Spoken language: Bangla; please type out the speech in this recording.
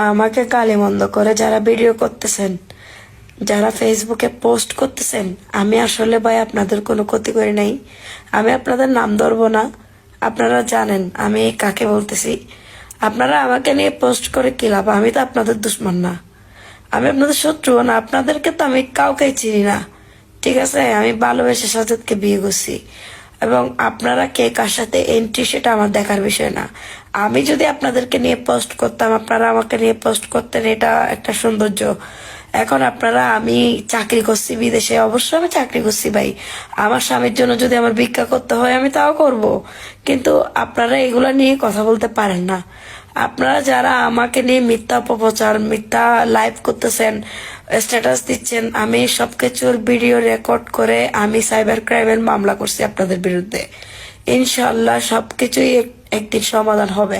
আমাকে গালিমন্দ করে যারা ভিডিও করতেছেন, যারা ফেসবুকে পোস্ট করতেছেন, আমি আসলে ভাই আপনাদের কোনো ক্ষতি করি নাই। আমি আপনাদের নাম ধরবো না, আপনারা জানেন আমি কাকে বলতেছি। আপনারা আমাকে নিয়ে পোস্ট করে কি লাভ? আমি তো আপনাদের দুশ্মন না, আমি আপনাদের শত্রু না, আপনাদেরকে তো আমি কাউকেই চিনি না। ঠিক আছে, আমি ভালোবেসে সাজেদকে বিয়ে করছি, এবং আপনারা কে কার সাথে এন্ট্রি সেটা আমার দেখার বিষয় না। আমি যদি আপনাদেরকে নিয়ে পোস্ট করতাম, আপনারা আমাকে নিয়ে পোস্ট করতেন, এটা একটা সৌন্দর্য। এখন আপনারা, আমি চাকরি করছি বিদেশে, অবশ্যই আমি চাকরি করছি ভাই, আমার স্বামীর জন্য যদি আমার ভিক্ষা করতে হয় আমি তাও করব, কিন্তু আপনারা এগুলা নিয়ে কথা বলতে পারেন না। আপনারা যারা আমাকে নিয়ে মিথ্যা অপপ্রচার, মিথ্যা লাইভ করতেছেন, স্ট্যাটাস দিচ্ছেন, আমি সবকিছুর ভিডিও রেকর্ড করে আমি সাইবার ক্রাইমের মামলা করছি আপনাদের বিরুদ্ধে। ইনশাল্লাহ সবকিছুই একদিন সমাধান হবে।